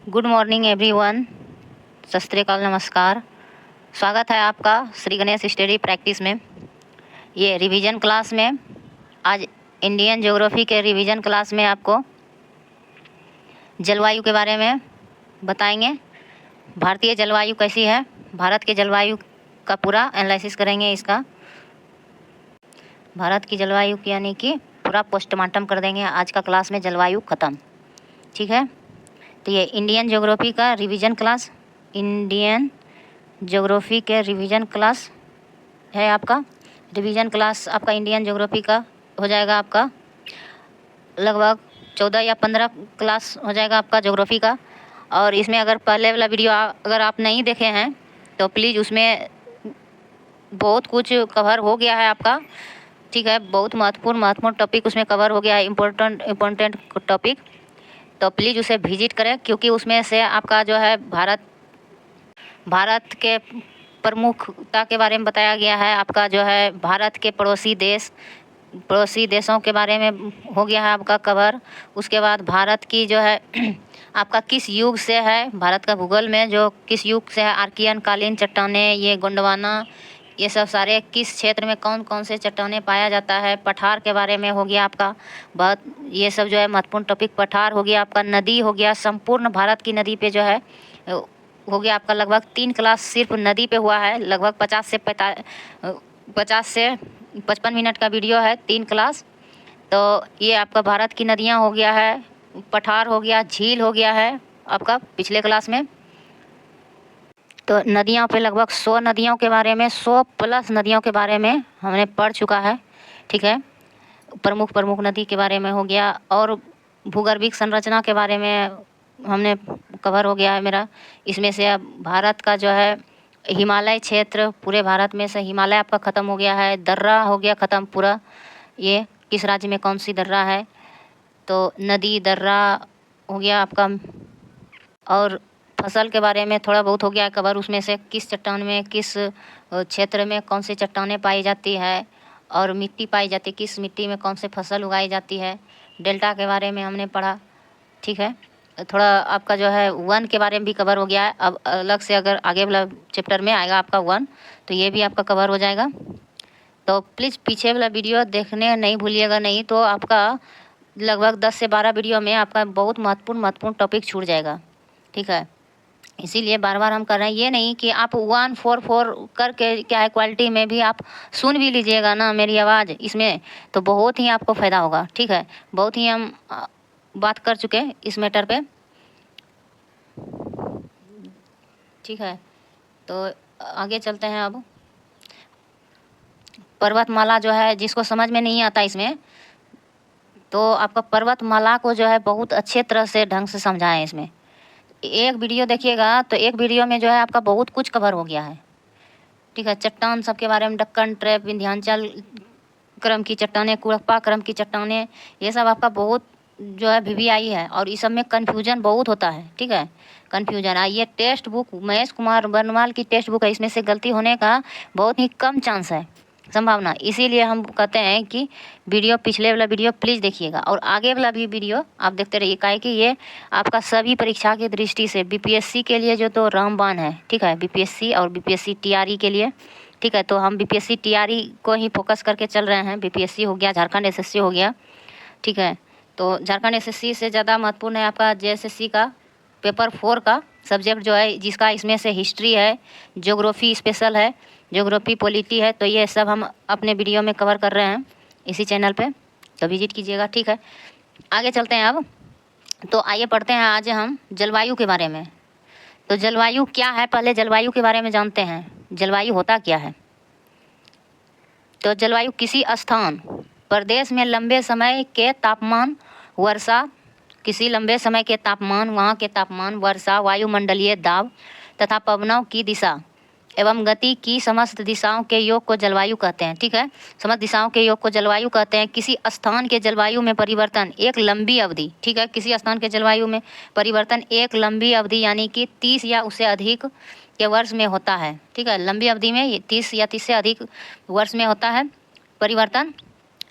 Good morning everyone. सत श्री अकाल, नमस्कार। स्वागत है आपका श्री गणेश स्टडी प्रैक्टिस में। ये रिवीजन क्लास में आज इंडियन ज्योग्राफी के रिवीजन क्लास में आपको जलवायु के बारे में बताएंगे। भारतीय जलवायु कैसी है, भारत के जलवायु का पूरा एनालिसिस करेंगे। इसका भारत की जलवायु यानी कि पूरा पोस्टमार्टम कर देंगे आज का क्लास में। जलवायु ख़त्म, ठीक है। तो ये इंडियन ज्योग्राफी का रिवीजन क्लास, इंडियन ज्योग्राफी के रिवीजन क्लास है आपका। रिवीजन क्लास आपका इंडियन ज्योग्राफी का हो जाएगा आपका लगभग 14 या 15 क्लास हो जाएगा आपका ज्योग्राफी का। और इसमें अगर पहले वाला वीडियो अगर आप नहीं देखे हैं तो प्लीज़, उसमें बहुत कुछ कवर हो गया है आपका, ठीक है। बहुत महत्वपूर्ण टॉपिक उसमें कवर हो गया है, इम्पोर्टेंट टॉपिक। तो प्लीज़ उसे विजिट करें, क्योंकि उसमें से आपका जो है भारत के प्रमुखता के बारे में बताया गया है। आपका जो है भारत के पड़ोसी देशों के बारे में हो गया है आपका कवर। उसके बाद भारत की जो है आपका किस युग से है, भारत का भूगोल में जो किस युग से है, आर्कियन कालीन चट्टानें, ये गोंडवाना, ये सब सारे किस क्षेत्र में कौन कौन से चट्टानें पाया जाता है। पठार के बारे में हो गया आपका बहुत, ये सब जो है महत्वपूर्ण टॉपिक। पठार हो गया आपका, नदी हो गया, संपूर्ण भारत की नदी पे जो है हो गया आपका लगभग 3 क्लास सिर्फ नदी पे हुआ है। लगभग 50 से 55 मिनट का वीडियो है, 3 क्लास। तो ये आपका भारत की नदियाँ हो गया है, पठार हो गया, झील हो गया है आपका पिछले क्लास में। तो नदियों पे लगभग 100 नदियों के बारे में, 100 प्लस नदियों के बारे में हमने पढ़ चुका है, ठीक है। प्रमुख नदी के बारे में हो गया, और भूगर्भिक संरचना के बारे में हमने कवर हो गया है मेरा। इसमें से अब भारत का जो है हिमालय क्षेत्र, पूरे भारत में से हिमालय आपका ख़त्म हो गया है। दर्रा हो गया ख़त्म पूरा, ये किस राज्य में कौन सी दर्रा है। तो नदी दर्रा हो गया आपका। और फसल के बारे में थोड़ा बहुत हो गया है कवर, उसमें से किस चट्टान में, किस क्षेत्र में कौन सी चट्टानें पाई जाती है, और मिट्टी पाई जाती है, किस मिट्टी में कौन से फसल उगाई जाती है। डेल्टा के बारे में हमने पढ़ा, ठीक है। थोड़ा आपका जो है वन के बारे में भी कवर हो गया है। अब अलग से अगर आगे वाला चैप्टर में आएगा आपका वन, तो ये भी आपका कवर हो जाएगा। तो प्लीज़ पीछे वाला वीडियो देखने नहीं भूलिएगा, नहीं तो आपका लगभग 10 से 12 वीडियो में आपका बहुत महत्वपूर्ण टॉपिक छूट जाएगा, ठीक है। इसीलिए बार बार हम कर रहे हैं। ये नहीं कि आप 144 करके क्या है क्वालिटी में भी आप सुन भी लीजिएगा ना मेरी आवाज़ इसमें, तो बहुत ही आपको फ़ायदा होगा, ठीक है। बहुत ही हम बात कर चुके हैं इस मैटर पे, ठीक है। तो आगे चलते हैं। अब पर्वतमाला जो है, जिसको समझ में नहीं आता इसमें, तो आपका पर्वतमाला को जो है बहुत अच्छे तरह से ढंग से समझाएं। इसमें एक वीडियो देखिएगा तो एक वीडियो में जो है आपका बहुत कुछ कवर हो गया है, ठीक है। चट्टान सबके बारे में, दक्कन ट्रैप, विंध्याचल क्रम की चट्टानें, कुड़प्पा क्रम की चट्टानें, ये सब आपका बहुत जो है VVI है। और इस सब में कन्फ्यूजन बहुत होता है, ठीक है। कन्फ्यूजन ये टेक्स्ट बुक महेश कुमार बर्नवाल की टेक्स्ट बुक है, इसमें से गलती होने का बहुत ही कम चांस है, संभावना। इसीलिए हम कहते हैं कि वीडियो, पिछले वाला वीडियो प्लीज़ देखिएगा, और आगे वाला भी वीडियो आप देखते रहिए। काहे कि ये आपका सभी परीक्षा की दृष्टि से BPSC के लिए जो तो रामबाण है, ठीक है। BPSC और BPSC TRE के लिए, ठीक है। तो हम BPSC TRE को ही फोकस करके चल रहे हैं। BPSC हो गया, झारखंड SSC हो गया, ठीक है। तो झारखंड SSC से ज़्यादा महत्वपूर्ण है आपका JSSC का पेपर 4 का सब्जेक्ट जो है, जिसका इसमें से हिस्ट्री है, ज्योग्राफी स्पेशल है, ज्योग्राफी पॉलिटी है। तो ये सब हम अपने वीडियो में कवर कर रहे हैं इसी चैनल पे, तो विजिट कीजिएगा, ठीक है। आगे चलते हैं अब। तो आइए पढ़ते हैं आज हम जलवायु के बारे में। तो जलवायु क्या है, पहले जलवायु के बारे में जानते हैं। जलवायु होता क्या है। तो जलवायु किसी स्थान, प्रदेश में लंबे समय के तापमान, वर्षा, किसी लंबे समय के तापमान, वहाँ के तापमान, वर्षा, वायुमंडलीय दाब तथा पवनों की दिशा एवं गति की समस्त दिशाओं के योग को जलवायु कहते हैं, ठीक है। समस्त दिशाओं के योग को जलवायु कहते हैं। किसी स्थान के जलवायु में परिवर्तन एक लंबी अवधि, ठीक है। किसी स्थान के जलवायु में परिवर्तन एक लंबी अवधि यानी कि 30 या उससे अधिक के वर्ष में होता है, ठीक है। लंबी अवधि में 30 या 30 से अधिक वर्ष में होता है परिवर्तन।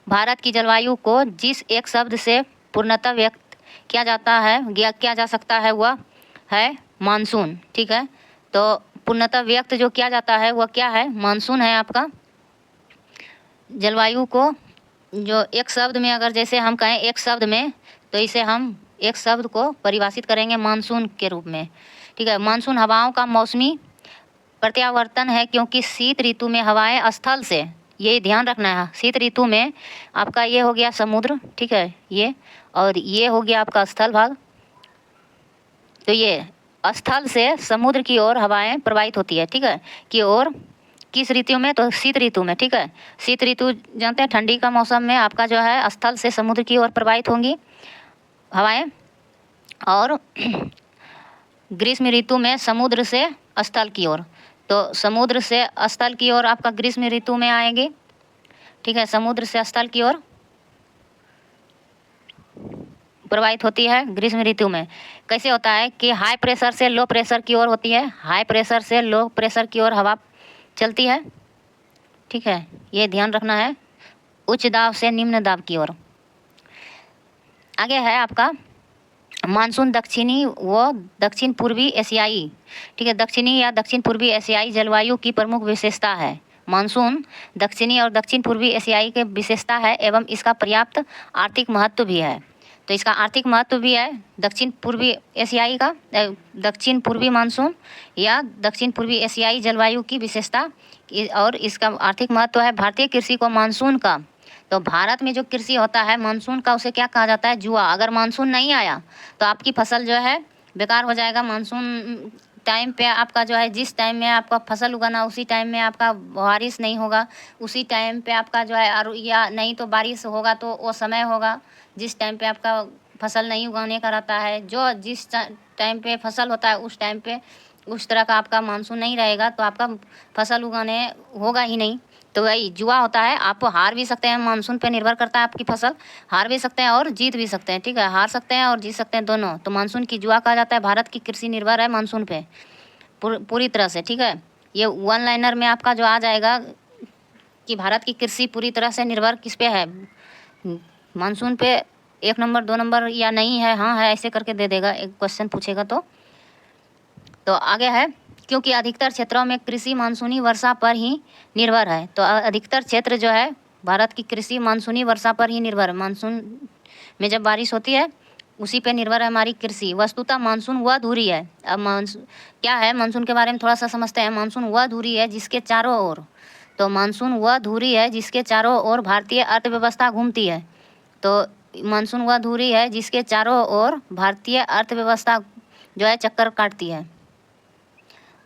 भारत की जलवायु को जिस एक शब्द से पूर्णतः व्यक्त किया जा सकता है वह है मानसून, ठीक है। तो पूर्णतः व्यक्त जो किया जाता है वह क्या है, मानसून है आपका। जलवायु को जो एक शब्द में, अगर जैसे हम कहें एक शब्द में, तो इसे हम एक शब्द को परिभाषित करेंगे मानसून के रूप में, ठीक है। मानसून हवाओं का मौसमी प्रत्यावर्तन है, क्योंकि शीत ऋतु में हवाएं स्थल से, ये ध्यान रखना है, शीत ऋतु में आपका ये हो गया समुद्र, ठीक है, ये, और ये हो गया आपका स्थल भाग। तो ये स्थल से समुद्र की ओर हवाएं प्रवाहित होती है, ठीक है, की ओर। किस ऋतु में, तो शीत ऋतु में, ठीक है। शीत ऋतु जानते हैं, ठंडी का मौसम में आपका जो है स्थल से समुद्र की ओर प्रवाहित होंगी हवाएं, और ग्रीष्म ऋतु में समुद्र से स्थल की ओर। तो समुद्र से स्थल की ओर आपका ग्रीष्म ऋतु में आएगी, ठीक है, समुद्र से स्थल की ओर प्रवाहित होती है ग्रीष्म ऋतु में। कैसे होता है कि हाई प्रेशर से लो प्रेशर की ओर होती है, हाई प्रेशर से लो प्रेशर की ओर हवा चलती है, ठीक है, ये ध्यान रखना है। उच्च दाब से निम्न दाब की ओर। आगे है आपका मानसून दक्षिणी व दक्षिण पूर्वी एशियाई, ठीक है, दक्षिणी या दक्षिण पूर्वी एशियाई जलवायु की प्रमुख विशेषता है। मानसून दक्षिणी और दक्षिण पूर्वी एशियाई के विशेषता है एवं इसका पर्याप्त आर्थिक महत्व भी है। तो इसका आर्थिक महत्व भी है दक्षिण पूर्वी एशियाई का, दक्षिण पूर्वी मानसून या दक्षिण पूर्वी एशियाई जलवायु की विशेषता, और इसका आर्थिक महत्व है। भारतीय कृषि को मानसून का, तो भारत में जो कृषि होता है मानसून का, उसे क्या कहा जाता है, जुआ। अगर मानसून नहीं आया तो आपकी फसल जो है बेकार हो जाएगा। मानसून टाइम पे आपका जो है, जिस टाइम में आपका फसल उगाना उसी टाइम में आपका बारिश नहीं होगा, उसी टाइम पे आपका जो है, और या नहीं तो बारिश होगा तो वो समय होगा जिस टाइम पे आपका फसल नहीं उगाने का रहता है। जो जिस टाइम पे फसल होता है उस टाइम पे उस तरह का आपका मानसून नहीं रहेगा, तो आपका फसल उगाने होगा ही नहीं। तो वही जुआ होता है। आप हार भी सकते हैं, मानसून पे निर्भर करता है आपकी फसल, हार भी सकते हैं और जीत भी सकते हैं, ठीक है, हार सकते हैं और जीत सकते हैं दोनों। तो मानसून की जुआ कहा जाता है। भारत की कृषि निर्भर है मानसून पे पूरी तरह से, ठीक है। ये वन लाइनर में आपका जो आ जाएगा कि भारत की कृषि पूरी तरह से निर्भर किस पे है, मानसून पे। 1 नंबर 2 नंबर या नहीं है, हाँ है, ऐसे करके दे देगा, एक क्वेश्चन पूछेगा तो आगे है, क्योंकि अधिकतर क्षेत्रों में कृषि मानसूनी वर्षा पर ही निर्भर है। तो अधिकतर क्षेत्र जो है भारत की कृषि मानसूनी वर्षा पर ही निर्भर है। मानसून में जब बारिश होती है उसी पे निर्भर है हमारी कृषि। वस्तुतः मानसून वह धुरी है, अब मानसून क्या है, मानसून के बारे में थोड़ा सा समझते हैं। मानसून वह धुरी है जिसके चारों ओर, तो मानसून वह धुरी है जिसके चारों ओर भारतीय अर्थव्यवस्था घूमती है। तो मानसून वह धुरी है जिसके चारों ओर भारतीय अर्थव्यवस्था जो है चक्कर काटती है।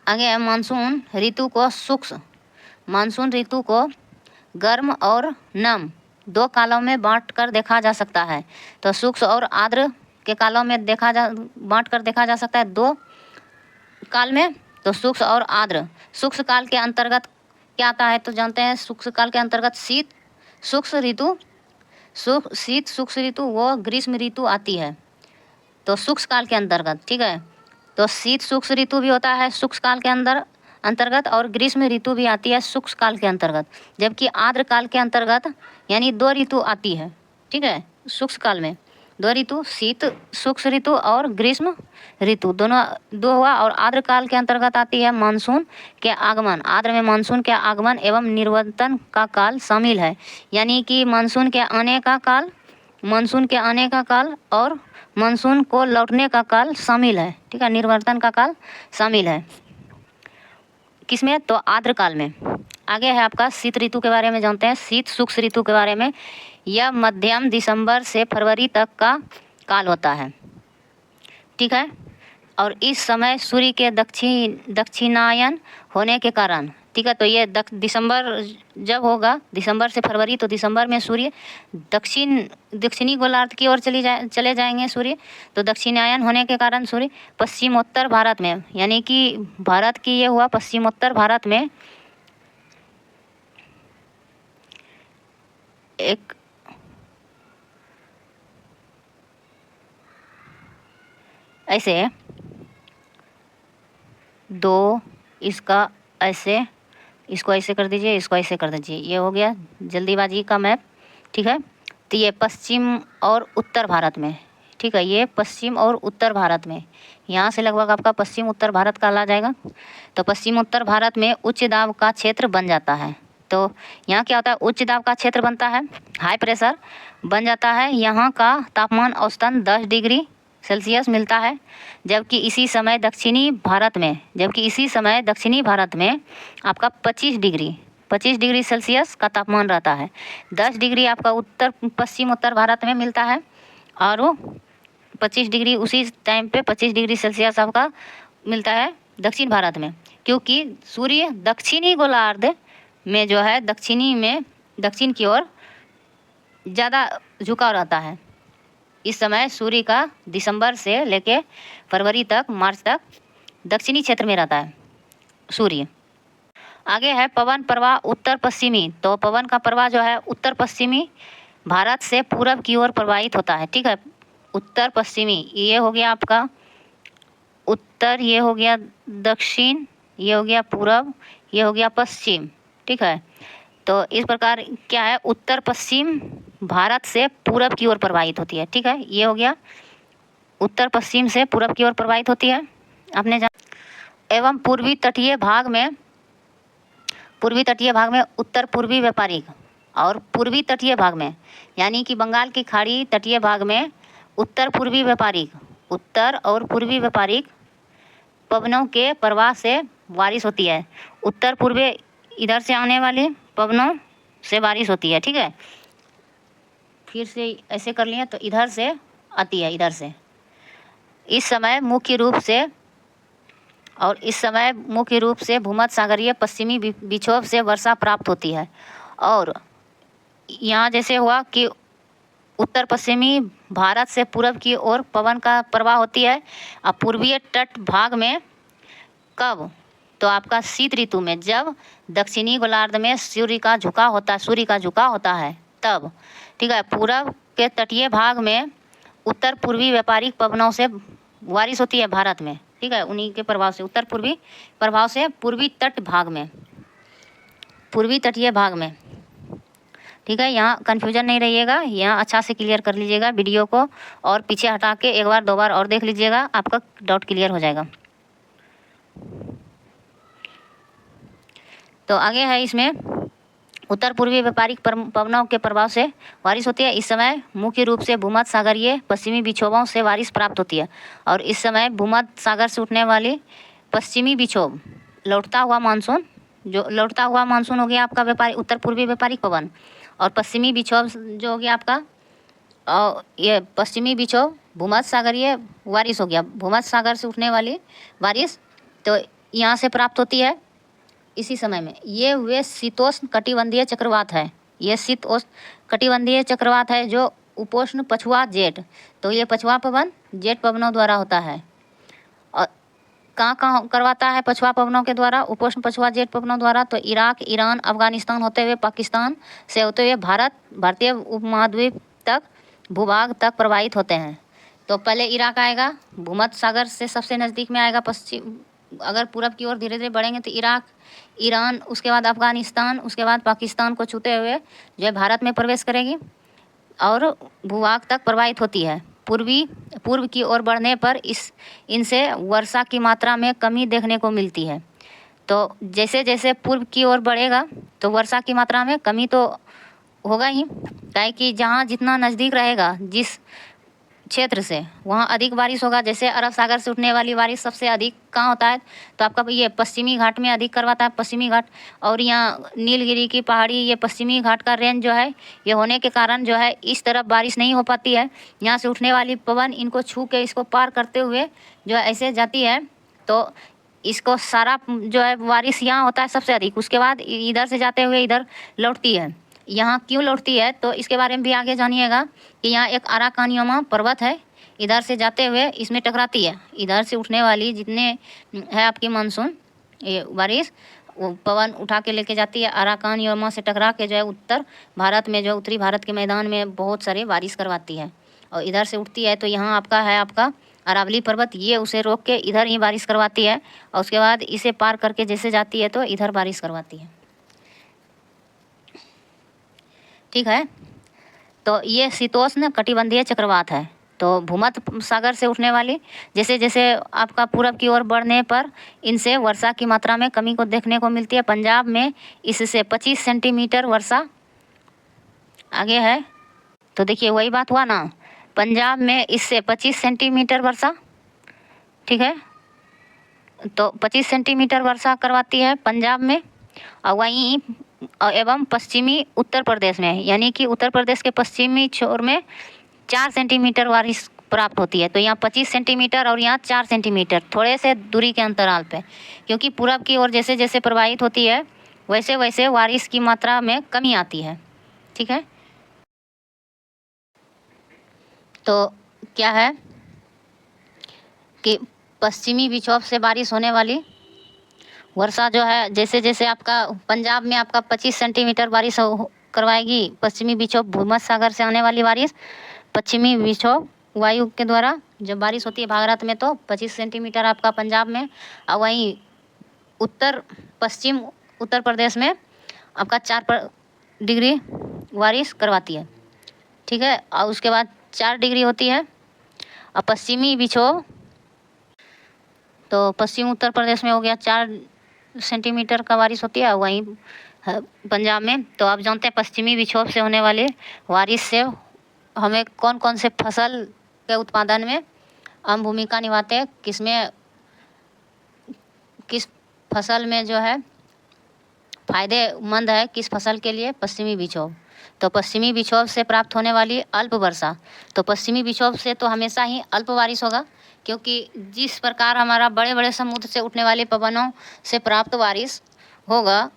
आगे है मानसून ऋतु को सूक्ष्म, मानसून ऋतु को गर्म और नम 2 कालों में बांट कर देखा जा सकता है। तो सूक्ष्म और आर्द्र के कालों में बांट कर देखा जा सकता है 2 काल में। तो सूक्ष्म और आर्द्र, सूक्ष्म काल के अंतर्गत क्या आता है, तो जानते हैं सूक्ष्म काल के अंतर्गत शीत शुष्क ऋतु, शीत शुष्क ऋतु वो ग्रीष्म ऋतु आती है, तो शुष्क काल के अंतर्गत, ठीक है। तो शीत शुष्क ऋतु भी होता है शुष्क काल के अंतर्गत, और ग्रीष्म ऋतु भी आती है शुष्क काल के अंतर्गत। जबकि आर्द्र काल के अंतर्गत यानी 2 ऋतु आती है, ठीक है, शुष्क काल में 2 ऋतु, शीत शुष्क ऋतु और ग्रीष्म ऋतु, दोनों 2 हुआ। और आर्द्र काल के अंतर्गत आती है मानसून के आगमन, आर्द्र में मानसून के आगमन एवं निर्वर्तन का काल शामिल है। यानी कि मानसून के आने का काल, मानसून के आने का काल और मानसून को लौटने का काल शामिल है, ठीक है, निर्वर्तन का काल शामिल है। किसमें, तो आर्द्र काल में। आगे है आपका शीत ऋतु के बारे में जानते हैं, शीत शुष्क ऋतु के बारे में। यह मध्यम दिसंबर से फरवरी तक का काल होता है, ठीक है। और इस समय सूर्य के दक्षिणायन होने के कारण, ठीक है, तो ये दिसंबर जब होगा, दिसंबर से फरवरी, तो दिसंबर में सूर्य दक्षिणी गोलार्ध की ओर चले जाएंगे सूर्य। तो दक्षिणायन होने के कारण सूर्य पश्चिमोत्तर भारत में, यानी कि भारत की ये हुआ पश्चिमोत्तर भारत में एक ऐसे 2, इसका ऐसे, इसको ऐसे कर दीजिए, इसको ऐसे कर दीजिए, ये हो गया जल्दीबाजी का मैप, ठीक है। तो ये पश्चिम और उत्तर भारत में, ठीक है, ये पश्चिम और उत्तर भारत में, यहाँ से लगभग आपका पश्चिम उत्तर भारत का आ जाएगा। तो पश्चिम उत्तर भारत में उच्च दाब का क्षेत्र बन जाता है। तो यहाँ क्या होता है, उच्च दाब का क्षेत्र बनता है, हाई प्रेशर बन जाता है। यहाँ का तापमान औसतन 10 डिग्री सेल्सियस मिलता है, जबकि इसी समय दक्षिणी भारत में आपका 25 डिग्री सेल्सियस का तापमान रहता है। 10 डिग्री आपका पश्चिम उत्तर भारत में मिलता है और वो 25 डिग्री उसी टाइम पे 25 डिग्री सेल्सियस आपका मिलता है दक्षिण भारत में, क्योंकि सूर्य दक्षिणी गोलार्ध में जो है दक्षिण की ओर ज़्यादा झुकाव रहता है। इस समय सूर्य का दिसंबर से लेके फरवरी तक, मार्च तक दक्षिणी क्षेत्र में रहता है सूर्य। आगे है पवन प्रवाह उत्तर पश्चिमी। तो पवन का प्रवाह जो है उत्तर पश्चिमी भारत से पूरब की ओर प्रवाहित होता है। ठीक है, उत्तर पश्चिमी, ये हो गया आपका उत्तर, ये हो गया दक्षिण, ये हो गया पूरब, ये हो गया पश्चिम। ठीक है, तो इस प्रकार क्या है, उत्तर पश्चिम भारत से पूरब की ओर प्रवाहित होती है। ठीक है, ये हो गया उत्तर पश्चिम से पूरब की ओर प्रवाहित होती है, आपने जाना। एवं पूर्वी तटीय भाग में उत्तर पूर्वी व्यापारिक और पूर्वी तटीय भाग में, यानी कि बंगाल की खाड़ी तटीय भाग में उत्तर और पूर्वी व्यापारिक पवनों के प्रवाह से बारिश होती है। उत्तर पूर्वी इधर से आने वाले पवनों से बारिश होती है। ठीक है, फिर से ऐसे कर लिया तो इधर से आती है, इधर से। इस समय मुख्य रूप से भूमध्य सागरीय पश्चिमी विक्षोभ से वर्षा प्राप्त होती है। और यहाँ जैसे हुआ कि उत्तर पश्चिमी भारत से पूरब की ओर पवन का प्रवाह होती है। और पूर्वीय तट भाग में कब, तो आपका शीत ऋतु में, जब दक्षिणी गोलार्ध में सूर्य का झुकाव होता है तब। ठीक है, पूरब के तटीय भाग में उत्तर पूर्वी व्यापारिक पवनों से बारिश होती है भारत में। ठीक है, उन्हीं के प्रभाव से, उत्तर पूर्वी प्रभाव से पूर्वी तटीय भाग में। ठीक है, यहाँ कन्फ्यूजन नहीं रहिएगा, यहाँ अच्छा से क्लियर कर लीजिएगा वीडियो को, और पीछे हटा के एक बार 2 बार और देख लीजिएगा, आपका डाउट क्लियर हो जाएगा। तो आगे है, इसमें उत्तर पूर्वी व्यापारिक पवनों के प्रभाव से बारिश होती है। इस समय मुख्य रूप से भूमध्य सागरीय पश्चिमी विक्षोभों से बारिश प्राप्त होती है। और इस समय भूमध्य सागर से उठने वाली पश्चिमी विक्षोभ, लौटता हुआ मानसून हो गया आपका उत्तर पूर्वी व्यापारिक पवन, और पश्चिमी विक्षोभ जो हो गया आपका, और ये पश्चिमी विक्षोभ भूमध्य सागरीय बारिश हो गया, भूमध्य सागर से उठने वाली बारिश तो यहाँ से प्राप्त होती है। इसी समय में ये हुए शीतोष्ण कटिबंधीय चक्रवात है, ये शीतोष्ण कटिबंधीय चक्रवात है जो उपोष्ण पछुआ जेट, तो ये पछुआ पवन जेट पवनों द्वारा होता है। और कहाँ करवाता है पछुआ पवनों के द्वारा, उपोष्ण पछुआ जेट पवनों द्वारा, तो इराक, ईरान, अफगानिस्तान होते हुए पाकिस्तान से होते हुए भारतीय उपमहाद्वीप तक भूभाग तक प्रवाहित होते हैं। तो पहले इराक आएगा, भूमध्य सागर से सबसे नज़दीक में आएगा पश्चिम, अगर पूरब की ओर धीरे धीरे बढ़ेंगे तो इराक, ईरान, उसके बाद अफगानिस्तान, उसके बाद पाकिस्तान को छूते हुए जो है भारत में प्रवेश करेगी और भूभाग तक प्रवाहित होती है। पूर्व की ओर बढ़ने पर इनसे वर्षा की मात्रा में कमी देखने को मिलती है। तो जैसे जैसे पूर्व की ओर बढ़ेगा तो वर्षा की मात्रा में कमी तो होगा ही, काहे कि जहाँ जितना नज़दीक रहेगा जिस क्षेत्र से, वहाँ अधिक बारिश होगा। जैसे अरब सागर से उठने वाली बारिश सबसे अधिक कहाँ होता है, तो आपका ये पश्चिमी घाट में अधिक करवाता है, पश्चिमी घाट। और यहाँ नीलगिरी की पहाड़ी, ये पश्चिमी घाट का रेंज जो है, ये होने के कारण जो है इस तरफ बारिश नहीं हो पाती है। यहाँ से उठने वाली पवन इनको छू के, इसको पार करते हुए जो ऐसे जाती है, तो इसको सारा जो है बारिश यहाँ होता है सबसे अधिक। उसके बाद इधर से जाते हुए इधर लौटती है। यहाँ क्यों लौटती है तो इसके बारे में भी आगे जानिएगा कि यहाँ एक अराकानियमा पर्वत है, इधर से जाते हुए इसमें टकराती है। इधर से उठने वाली जितने है आपकी मानसून, ये बारिश, वो पवन उठा के लेके जाती है, अराकानियमा से टकरा के जो है उत्तर भारत में, जो उत्तरी भारत के मैदान में बहुत सारे बारिश करवाती है। और इधर से उठती है तो यहाँ आपका अरावली पर्वत, ये उसे रोक के इधर ही बारिश करवाती है। और उसके बाद इसे पार करके जैसे जाती है तो इधर बारिश करवाती है। ठीक है, तो ये शीतोष्ण कटिबंधीय चक्रवात है। तो भूमध्य सागर से उठने वाली जैसे जैसे आपका पूरब की ओर बढ़ने पर इनसे वर्षा की मात्रा में कमी को देखने को मिलती है। पंजाब में इससे 25 सेंटीमीटर वर्षा आगे है। तो देखिए वही बात हुआ ना, पंजाब में इससे 25 सेंटीमीटर वर्षा, ठीक है, तो 25 सेंटीमीटर वर्षा करवाती है पंजाब में। और वहीं एवं पश्चिमी उत्तर प्रदेश में, यानी कि उत्तर प्रदेश के पश्चिमी छोर में 4 सेंटीमीटर बारिश प्राप्त होती है। तो यहाँ 25 सेंटीमीटर और यहाँ 4 सेंटीमीटर, थोड़े से दूरी के अंतराल पे, क्योंकि पूरब की ओर जैसे जैसे प्रवाहित होती है वैसे वैसे बारिश की मात्रा में कमी आती है, ठीक है। तो क्या है कि पश्चिमी विक्षोभ से बारिश होने वाली वर्षा जो है, जैसे जैसे आपका पंजाब में आपका 25 सेंटीमीटर बारिश करवाएगी पश्चिमी विक्षोभ भूमध्य सागर से आने वाली बारिश। पश्चिमी विक्षोभ वायु के द्वारा जब बारिश होती है भारत में तो 25 सेंटीमीटर आपका पंजाब में, और वहीं उत्तर पश्चिम उत्तर प्रदेश में आपका 4 डिग्री बारिश करवाती है, ठीक है। और उसके बाद 4 डिग्री होती है। और पश्चिमी विक्षोभ तो पश्चिम उत्तर प्रदेश में हो गया 4 सेंटीमीटर का बारिश होती है, वहीं पंजाब में। तो आप जानते हैं पश्चिमी विक्षोभ से होने वाले बारिश से हमें कौन कौन से फसल के उत्पादन में अहम भूमिका निभाते हैं, किस फसल में जो है फायदेमंद है, किस फसल के लिए पश्चिमी विक्षोभ। तो पश्चिमी विक्षोभ से प्राप्त होने वाली अल्प वर्षा, तो पश्चिमी विक्षोभ से तो हमेशा ही अल्प बारिश होगा, क्योंकि जिस प्रकार हमारा बड़े बड़े समुद्र से उठने वाले पवनों से प्राप्त बारिश होगा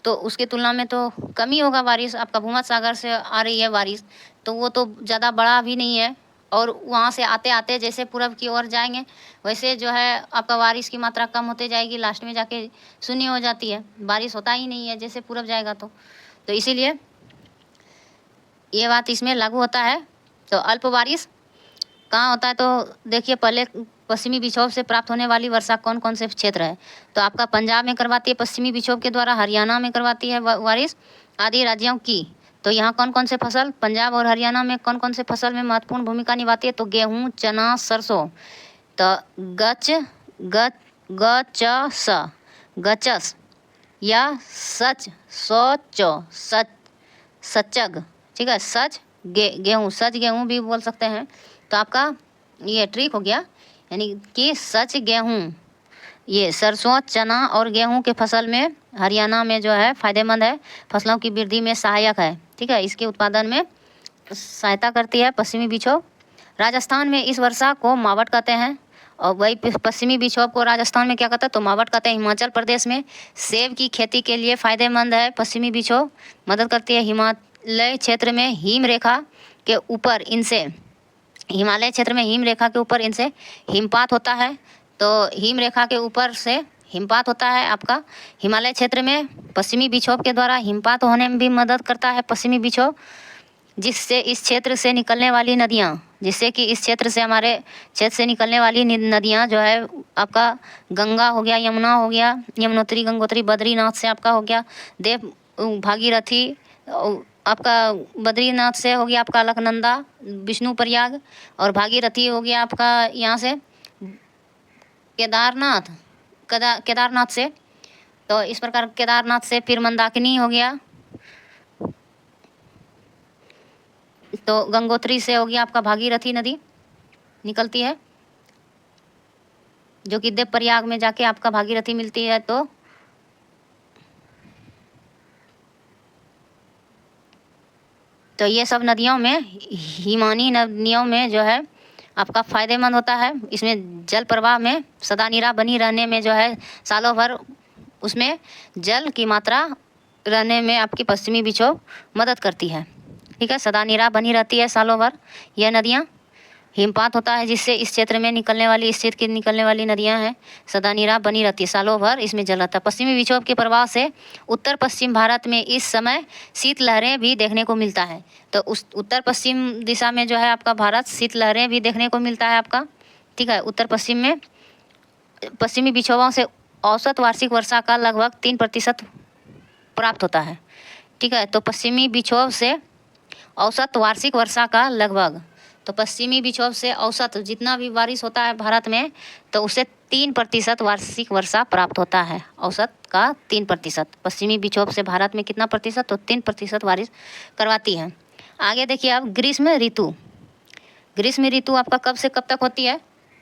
तो उसकी तुलना में तो कम ही होगा बारिश। आपका भूमध्य सागर से आ रही है बारिश तो वो तो ज़्यादा बड़ा भी नहीं है, और वहाँ से आते आते जैसे पूरब की ओर जाएंगे वैसे जो है आपका बारिश की मात्रा कम होते जाएगी, लास्ट में जाके शून्य हो जाती है, बारिश होता ही नहीं है जैसे पूरब जाएगा तो इसीलिए ये बात इसमें लागू होता है। तो अल्प बारिश कहाँ होता है, तो देखिए पहले पश्चिमी विक्षोभ से प्राप्त होने वाली वर्षा कौन कौन से क्षेत्र है। तो आपका पंजाब में करवाती है पश्चिमी विक्षोभ के द्वारा, हरियाणा में करवाती है बारिश आदि राज्यों की। तो यहाँ कौन कौन से फसल, पंजाब और हरियाणा में कौन कौन से फसल में महत्वपूर्ण भूमिका निभाती है, तो गेहूँ, चना, सरसों। तो गचस या सचग, ठीक है, सच गेहूँ भी बोल सकते हैं। तो आपका ये ट्रिक हो गया, यानी कि सच गेहूँ, ये सरसों, चना और गेहूं के फसल में हरियाणा में जो है फायदेमंद है, फसलों की वृद्धि में सहायक है, ठीक है, इसके उत्पादन में सहायता करती है पश्चिमी विक्षोभ। राजस्थान में इस वर्षा को मावट कहते हैं, और वही पश्चिमी विक्षोभ को राजस्थान में क्या कहते हैं, तो मावट कहते हैं। हिमाचल प्रदेश में सेब की खेती के लिए फायदेमंद है पश्चिमी विक्षोभ, मदद करती है। हिमालय क्षेत्र में हिम रेखा के ऊपर इनसे हिमपात होता है। तो हिम रेखा के ऊपर से हिमपात होता है आपका हिमालय क्षेत्र में, पश्चिमी विक्षोभ के द्वारा हिमपात होने में भी मदद करता है पश्चिमी विक्षोभ, जिससे इस क्षेत्र से निकलने वाली नदियाँ जो है आपका गंगा हो गया, यमुना हो गया, यमुनोत्री, गंगोत्री, बद्रीनाथ से आपका हो गया देव, भागीरथी, आपका बद्रीनाथ से हो गया आपका अलकनंदा, विष्णु प्रयाग, और भागीरथी हो गया आपका यहाँ से केदारनाथ से। तो इस प्रकार केदारनाथ से फिर मंदाकिनी हो गया, तो गंगोत्री से हो गया आपका भागीरथी नदी निकलती है, जो कि देवप्रयाग में जाके आपका भागीरथी मिलती है। तो ये सब नदियों में, हिमानी नदियों में जो है आपका फ़ायदेमंद होता है। इसमें जल प्रवाह में सदानीरा बनी रहने में जो है सालों भर उसमें जल की मात्रा रहने में आपकी पश्चिमी विक्षोभ मदद करती है, ठीक है, सदानीरा बनी रहती है सालों भर। यह नदियाँ हिमपात होता है जिससे इस क्षेत्र में निकलने वाली नदियाँ हैं, सदानीरा बनी रहती है सालों भर, इसमें जल रहता है। पश्चिमी विक्षोभ के प्रभाव से उत्तर पश्चिम भारत में इस समय शीतलहरें भी देखने को मिलता है। तो उस उत्तर पश्चिम दिशा में जो है आपका भारत शीतलहरें भी देखने को मिलता है आपका, ठीक है। उत्तर पश्चिम में पश्चिमी विक्षोभों से औसत वार्षिक वर्षा का लगभग 3% प्राप्त होता है, ठीक है। तो पश्चिमी विक्षोभ से औसत वार्षिक वर्षा का लगभग, तो पश्चिमी विक्षोभ से औसत जितना भी बारिश होता है भारत में, तो उससे 3% वार्षिक वर्षा प्राप्त होता है। औसत का 3%। पश्चिमी विक्षोभ से भारत में कितना प्रतिशत? तो 3% बारिश करवाती है। आगे देखिए आप, ग्रीष्म ऋतु। ग्रीष्म ऋतु आपका कब से कब तक होती है?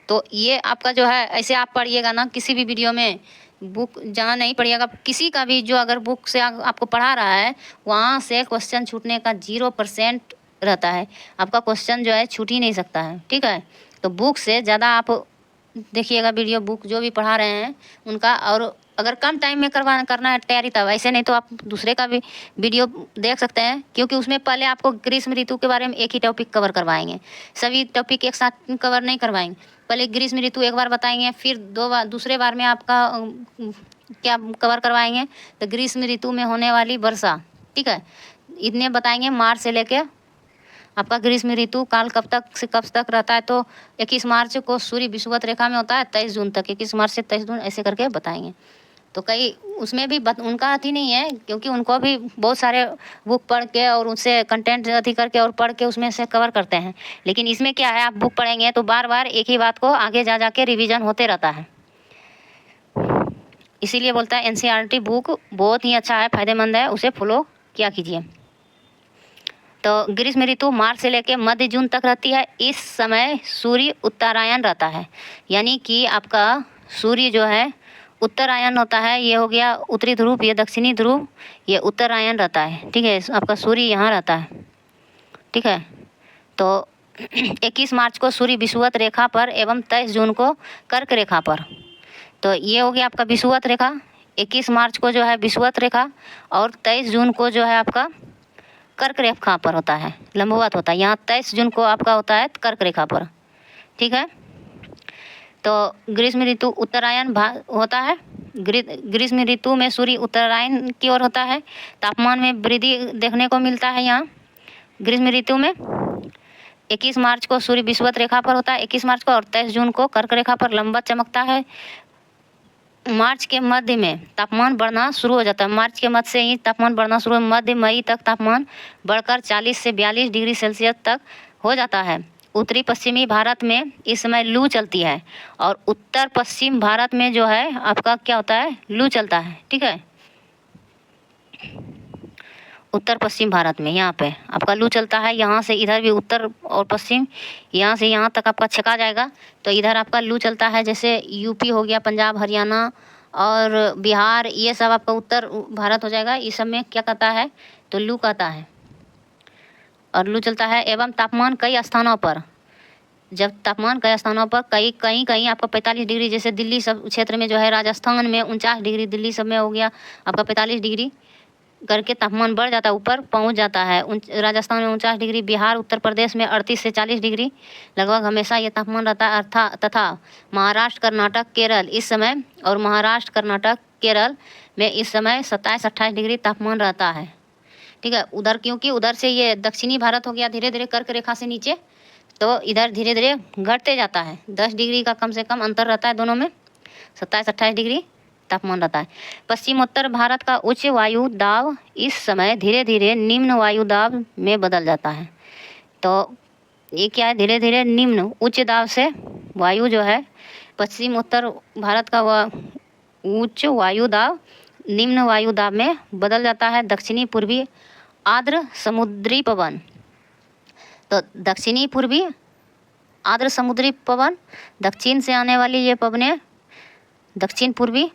तो ये आपका जो है, ऐसे आप पढ़िएगा ना, किसी भी वीडियो में बुक जहाँ नहीं पढ़िएगा, किसी का भी जो अगर बुक से आपको पढ़ा रहा है, वहाँ से क्वेश्चन छूटने का 0% रहता है। आपका क्वेश्चन जो है छूट ही नहीं सकता है, ठीक है। तो बुक से ज़्यादा आप देखिएगा वीडियो, बुक जो भी पढ़ा रहे हैं उनका, और अगर कम टाइम में करना है तैयारी तब, ऐसे नहीं तो आप दूसरे का भी वीडियो देख सकते हैं, क्योंकि उसमें पहले आपको ग्रीष्म ऋतु के बारे में एक ही टॉपिक कवर करवाएंगे, सभी टॉपिक एक साथ कवर नहीं करवाएंगे। पहले ग्रीष्म ऋतु एक बार बताएंगे, फिर दूसरे बार में आपका क्या कवर करवाएंगे? तो ग्रीष्म ऋतु में होने वाली वर्षा, ठीक है, इतने बताएंगे। मार्च से लेके आपका ग्रीष्म ऋतु काल कब तक से कब तक रहता है? तो 21 मार्च को सूर्य विषुवत रेखा में होता है, 23 जून तक, 21 मार्च से 23 जून ऐसे करके बताएंगे। तो कई उसमें भी उनका अति नहीं है, क्योंकि उनको भी बहुत सारे बुक पढ़ के और उससे कंटेंट अति करके और पढ़ के उसमें से कवर करते हैं। लेकिन इसमें क्या है, आप बुक पढ़ेंगे तो बार बार एक ही बात को आगे जा के रिवीजन होते रहता है। इसीलिए बोलता है NCERT बुक बहुत ही अच्छा है, फायदेमंद है, उसे फॉलो किया कीजिए। तो ग्रीष्म ऋतु मार्च से लेकर मध्य जून तक रहती है। इस समय सूर्य उत्तरायण रहता है, यानी कि आपका सूर्य जो है उत्तरायण होता है। ये हो गया उत्तरी ध्रुव, ये दक्षिणी ध्रुव, ये उत्तरायण रहता है, ठीक है। आपका सूर्य यहाँ रहता है, ठीक है। तो 21 मार्च को सूर्य विषुवत रेखा पर एवं 23 जून को कर्क रेखा पर। तो ये हो गया आपका विषुवत रेखा। 21 मार्च को जो है विषुवत रेखा, और 23 जून को जो है आपका कर्क रेखा पर होता है, लंबवत होता है। यहाँ 23 जून को आपका होता है कर्क रेखा पर, ठीक है। तो ग्रीष्म ऋतु उत्तरायण होता है। ग्रीष्म ऋतु में सूर्य उत्तरायण की ओर होता है। तापमान में वृद्धि देखने को मिलता है यहाँ ग्रीष्म ऋतु में। 21 मार्च को सूर्य विषुवत रेखा पर होता है, 21 मार्च को, और 23 जून को कर्क रेखा पर लंबवत चमकता है। मार्च के मध्य में तापमान बढ़ना शुरू हो जाता है। मार्च के मध्य से ही तापमान बढ़ना शुरू, मध्य मई तक तापमान बढ़कर 40 से 42 डिग्री सेल्सियस तक हो जाता है। उत्तरी पश्चिमी भारत में इस समय लू चलती है, और उत्तर पश्चिम भारत में जो है आपका क्या होता है, लू चलता है, ठीक है। उत्तर पश्चिम भारत में यहाँ पे आपका लू चलता है। यहाँ से इधर भी उत्तर और पश्चिम, यहाँ से यहाँ तक आपका छका जाएगा, तो इधर आपका लू चलता है। जैसे यूपी हो गया, पंजाब, हरियाणा और बिहार, ये सब आपका उत्तर भारत हो जाएगा। इस सब में क्या कहता है, तो लू कहता है, और लू चलता है। एवं तापमान कई स्थानों पर, जब तापमान कई स्थानों पर कहीं आपका 45 डिग्री, जैसे दिल्ली सब क्षेत्र में जो है, राजस्थान में 49 डिग्री, दिल्ली सब में हो गया आपका 45 डिग्री करके तापमान बढ़ जाता है, ऊपर पहुंच जाता है। राजस्थान में 49 डिग्री, बिहार, उत्तर प्रदेश में 38 से 40 डिग्री लगभग हमेशा ये तापमान रहता है। तथा महाराष्ट्र, कर्नाटक, केरल इस समय, और महाराष्ट्र, कर्नाटक, केरल में इस समय 27-28 डिग्री तापमान रहता है, ठीक है। उधर क्योंकि उधर से ये दक्षिणी भारत हो गया धीरे धीरे कर्क रेखा से नीचे, तो इधर धीरे धीरे घटते जाता है। 10 डिग्री का कम से कम अंतर रहता है दोनों में, 27-28 डिग्री तापमान रहता है। पश्चिम उत्तर भारत का उच्च वायु दाब इस समय धीरे धीरे निम्न वायु दाब में बदल जाता है। तो ये क्या है, धीरे धीरे निम्न, उच्च दाब से वायु जो है पश्चिम उत्तर भारत का उच्च वायु दाब निम्न वायु दाब में बदल जाता है। दक्षिणी पूर्वी आर्द्र समुद्री पवन, तो दक्षिणी पूर्वी आर्द्र समुद्री पवन, दक्षिण से आने वाली ये पवनें दक्षिण पूर्वी,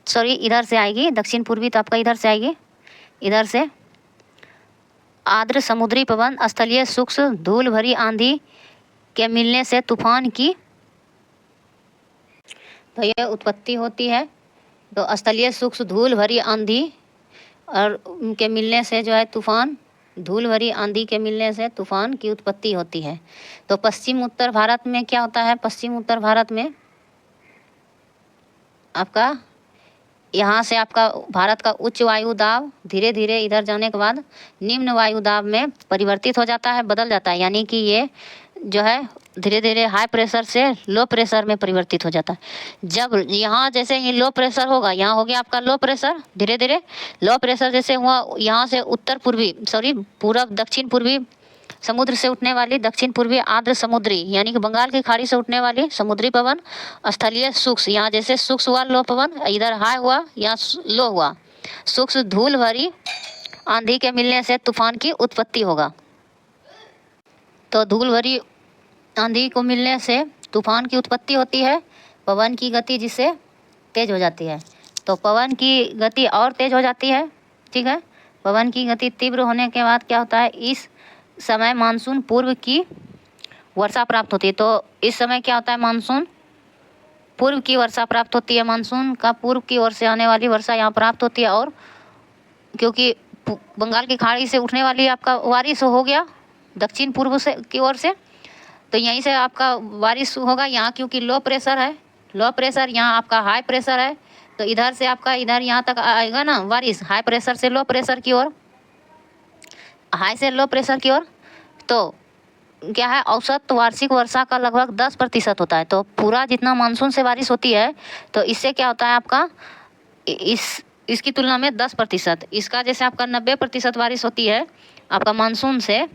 सॉरी इधर से आएगी, दक्षिण पूर्वी तो आपका इधर से आएगी, इधर से आर्द्र समुद्री पवन स्थलीय सूक्ष्म धूल भरी आंधी के मिलने से तूफान की तो ये उत्पत्ति होती है। तो स्थलीय सूक्ष्म धूल भरी आंधी और उनके मिलने से जो है तूफान, धूल भरी आंधी के मिलने से तूफान की उत्पत्ति होती है। तो पश्चिम उत्तर भारत में क्या होता है, पश्चिम उत्तर भारत में आपका यहाँ से आपका भारत का उच्च वायु दाब धीरे धीरे इधर जाने के बाद निम्न वायु दाब में परिवर्तित हो जाता है, बदल जाता है। यानी कि ये जो है धीरे धीरे हाई प्रेशर से लो प्रेशर में परिवर्तित हो जाता है। जब यहाँ जैसे ही लो प्रेशर होगा, यहाँ हो गया आपका लो प्रेशर, धीरे धीरे लो प्रेशर जैसे हुआ, यहाँ से उत्तर पूर्वी पूरब दक्षिण पूर्वी समुद्र से उठने वाली दक्षिण पूर्वी आर्द्र समुद्री यानी कि बंगाल की खाड़ी से उठने वाली समुद्री पवन, स्थलीय शुष्क, यहाँ जैसे शुष्क हुआ लो पवन, इधर हाई हुआ, यहाँ लो हुआ, शुष्क धूल भरी आंधी के मिलने से तूफान की उत्पत्ति होगा। तो धूल भरी आंधी को मिलने से तूफान की उत्पत्ति होती है, पवन की गति जिससे तेज हो जाती है। तो पवन की गति और तेज हो जाती है, ठीक है। पवन की गति तीव्र होने के बाद क्या होता है, इस समय मानसून पूर्व की वर्षा प्राप्त होती है। तो इस समय क्या होता है, मानसून पूर्व की वर्षा प्राप्त होती है। मानसून का पूर्व की ओर से आने वाली वर्षा यहाँ प्राप्त होती है। और क्योंकि बंगाल की खाड़ी से उठने वाली आपका बारिश हो गया दक्षिण पूर्व से की ओर से, तो यहीं से आपका बारिश होगा। यहाँ क्योंकि लो प्रेशर है, लो प्रेशर, यहाँ आपका हाई प्रेशर है, तो इधर से आपका इधर यहाँ तक आएगा ना बारिश, हाई प्रेशर से लो प्रेशर की ओर, हाई से लो प्रेशर की ओर। तो क्या है, औसत वार्षिक वर्षा का लगभग 10% होता है। तो पूरा जितना मानसून से बारिश होती है, तो इससे क्या होता है आपका इसकी तुलना में 10%, इसका जैसे आपका 90% बारिश होती है आपका मानसून से,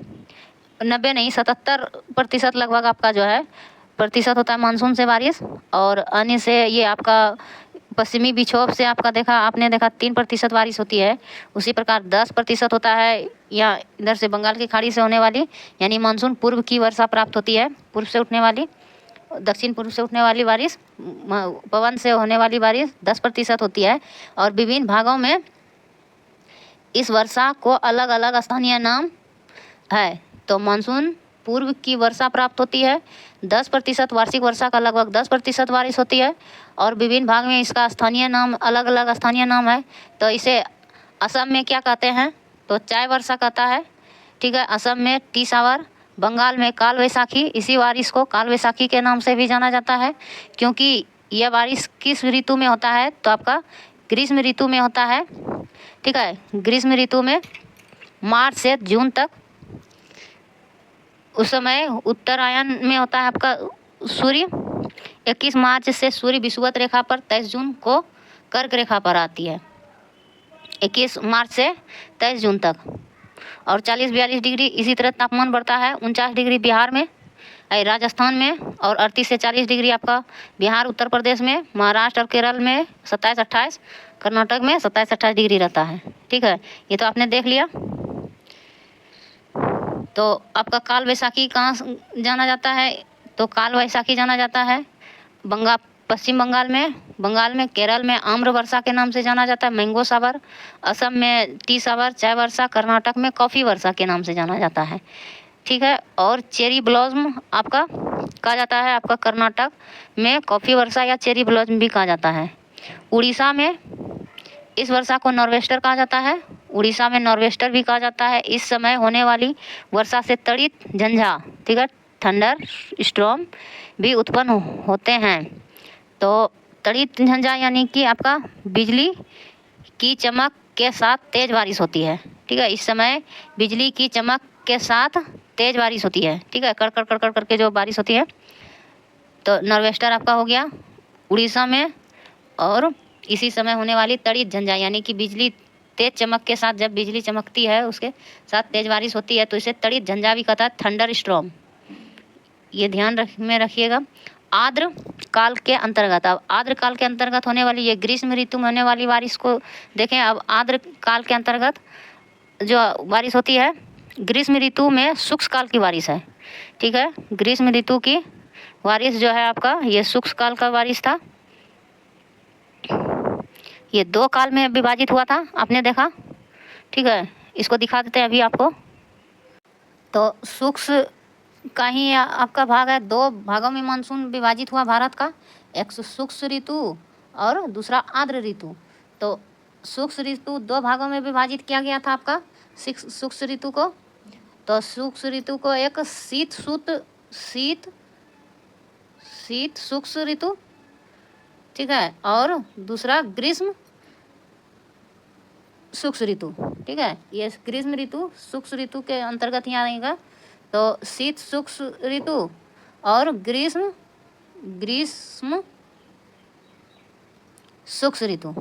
90 नहीं 77% लगभग आपका जो है प्रतिशत होता है मानसून से बारिश। और अन्य से ये आपका पश्चिमी विक्षोभ से आपने देखा 3% बारिश होती है। उसी प्रकार 10% होता है या इधर से बंगाल की खाड़ी से होने वाली यानी मानसून पूर्व की वर्षा प्राप्त होती है, पूर्व से उठने वाली, दक्षिण पूर्व से उठने वाली बारिश, पवन से होने वाली बारिश 10% होती है। और विभिन्न भागों में इस वर्षा को अलग अलग स्थानीय नाम है। तो मानसून पूर्व की वर्षा प्राप्त होती है, 10% वार्षिक वर्षा का लगभग 10% बारिश होती है। और विभिन्न भाग में इसका स्थानीय नाम अलग अलग स्थानीय नाम है। तो इसे असम में क्या कहते हैं, तो चाय वर्षा कहता है, ठीक है। असम में टी सावर, बंगाल में काल वैसाखी, इसी बारिश को काल वैसाखी के नाम से भी जाना जाता है। क्योंकि यह बारिश किस ऋतु में होता है, तो आपका ग्रीष्म ऋतु में होता है, ठीक है। ग्रीष्म ऋतु में मार्च से जून तक, उस समय उत्तरायण में होता है आपका सूर्य 21 मार्च से सूर्य विषुवत रेखा पर 23 जून को कर्क रेखा पर आती है, 21 मार्च से 23 जून तक। और 40-42 डिग्री इसी तरह तापमान बढ़ता है, 49 डिग्री बिहार में, राजस्थान में, और 38 से 40 डिग्री आपका बिहार उत्तर प्रदेश में, महाराष्ट्र और केरल में 27-28, कर्नाटक में 27-28 डिग्री रहता है, ठीक है। ये तो आपने देख लिया। तो आपका काल वैसाखी कहाँ जाना जाता है, तो काल वैसाखी जाना जाता है पश्चिम बंगाल में, केरल में आम्र वर्षा के नाम से जाना जाता है, मैंगो सावर, असम में टी सावर चाय वर्षा, कर्नाटक में कॉफ़ी वर्षा के नाम से जाना जाता है, ठीक है। और चेरी ब्लॉसम आपका कहा जाता है, आपका कर्नाटक में कॉफ़ी वर्षा या चेरी ब्लॉसम भी कहा जाता है। उड़ीसा में इस वर्षा को नॉर्वेस्टर कहा जाता है, उड़ीसा में नॉर्वेस्टर भी कहा जाता है। इस समय होने वाली वर्षा से तड़ित झंझा, ठीक है, थंडर स्टॉर्म भी उत्पन्न होते हैं। तो तड़ित झंझा यानी कि आपका बिजली की चमक के साथ तेज बारिश होती है, ठीक है। इस समय बिजली की चमक के साथ तेज बारिश होती है, ठीक है, कड़ कड़ करके जो बारिश होती है। तो नॉर्वेस्टर आपका हो गया उड़ीसा में। और इसी समय होने वाली तड़ित झंझा यानी कि बिजली तेज चमक के साथ, जब बिजली चमकती है उसके साथ तेज बारिश होती है, तो इसे तड़ित झंझा भी कहता है, थंडर स्टॉर्म। ये ध्यान में रखिएगा। आर्द्र काल के अंतर्गत, अब आर्द्र काल के अंतर्गत होने वाली ये ग्रीष्म ऋतु में होने वाली बारिश को देखें। अब आर्द्र काल के अंतर्गत जो बारिश होती है, ग्रीष्म ऋतु में शुष्क काल की बारिश है, ठीक है। ग्रीष्म ऋतु की बारिश जो है आपका, ये शुष्क काल का बारिश था। ये 2 काल में विभाजित हुआ था, आपने देखा, ठीक है। इसको दिखा देते हैं अभी आपको। तो शुष्क का ही आपका भाग है, 2 भागों में मानसून विभाजित हुआ भारत का, एक शुष्क ऋतु और दूसरा आर्द्र ऋतु। तो शुष्क ऋतु 2 भागों में विभाजित किया गया था आपका शुष्क ऋतु को। तो शुष्क ऋतु को एक शीत शुष्क ऋतु, ठीक है, और दूसरा ग्रीष्म शुष्क ऋतु, ठीक है। ये ग्रीष्म ऋतु शुष्क ऋतु के अंतर्गत ही आएगा। तो शीत शुष्क ऋतु और ग्रीष्म शुष्क ऋतु,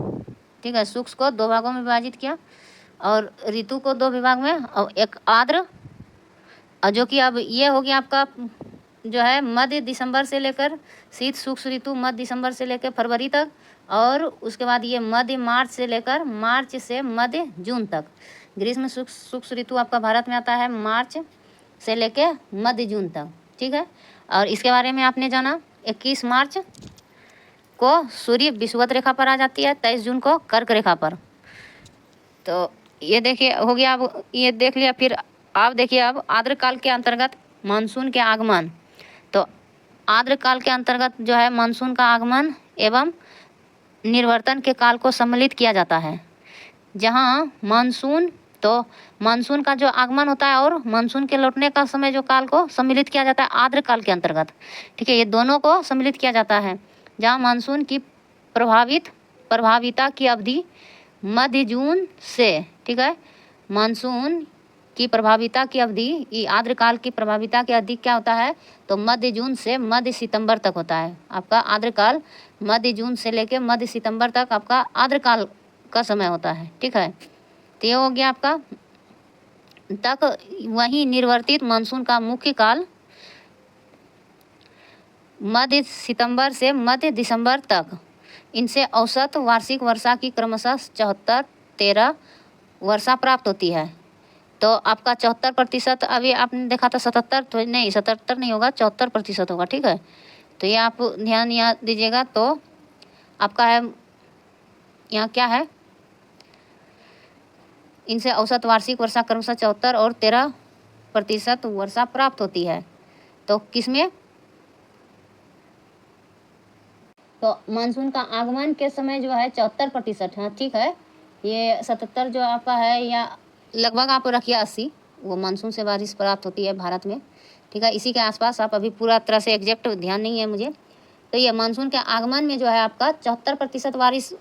ठीक है। शुष्क को 2 भागों में विभाजित किया और ऋतु को 2 विभाग में, और एक आर्द्र और जो कि अब ये हो गया आपका जो है मध्य दिसंबर से लेकर शीत शुष्क ऋतु मध्य दिसंबर से लेकर फरवरी तक, और उसके बाद ये मध्य मार्च से लेकर मार्च से मध्य जून तक। ग्रीष्म शुष्क ऋतु आपका भारत में आता है मार्च से लेकर मध्य जून तक, ठीक है। और इसके बारे में आपने जाना 21 मार्च को सूर्य विषुवत रेखा पर आ जाती है, 23 जून को कर्क रेखा पर। तो ये देखिए हो गया, अब ये देख लिया। फिर आप देखिए अब आर्द्रकाल के अंतर्गत मानसून के आगमन। तो आर्द्रकाल के अंतर्गत जो है मानसून का आगमन एवं निर्वर्तन के काल को सम्मिलित किया जाता है। जहाँ मानसून, तो मानसून का जो आगमन होता है और मानसून के लौटने का समय जो काल को सम्मिलित किया जाता है आर्द्रकाल के अंतर्गत, ठीक है। ये दोनों को सम्मिलित किया जाता है। जहाँ मानसून की प्रभाविता की अवधि मध्य जून से, ठीक है, मानसून की प्रभाविता की अवधि, ये आर्द्रकाल की प्रभाविता की अवधि क्या होता है, तो मध्य जून से मध्य सितंबर तक होता है आपका आर्द्रकाल। मध्य जून से लेकर मध्य सितंबर तक आपका आर्द्रकाल का समय होता है, ठीक है। तो ये हो गया आपका तक। वहीं निर्वर्तित मानसून का मुख्य काल मध्य सितंबर से मध्य दिसंबर तक। इनसे औसत वार्षिक वर्षा की क्रमशः 74, 13 वर्षा प्राप्त होती है। तो आपका 74%, अभी आपने देखा था 77, तो नहीं 77 नहीं होगा, 74% होगा, ठीक है। तो ये आप ध्यान यहाँ दीजिएगा। तो आपका है यहाँ क्या है, इनसे औसत वार्षिक वर्षा क्रमशः 74 और 13% वर्षा प्राप्त होती है। तो किसमें, तो मानसून का आगमन के समय जो है 74%, हाँ ठीक है। ये 77 जो आपका है, या लगभग आप रखिए 80, वो मानसून से बारिश प्राप्त होती है भारत में, ठीक है। इसी के आसपास आप, अभी पूरा तरह से एग्जैक्ट ध्यान नहीं है मुझे। तो ये मानसून के आगमन में जो है आपका 74% बारिश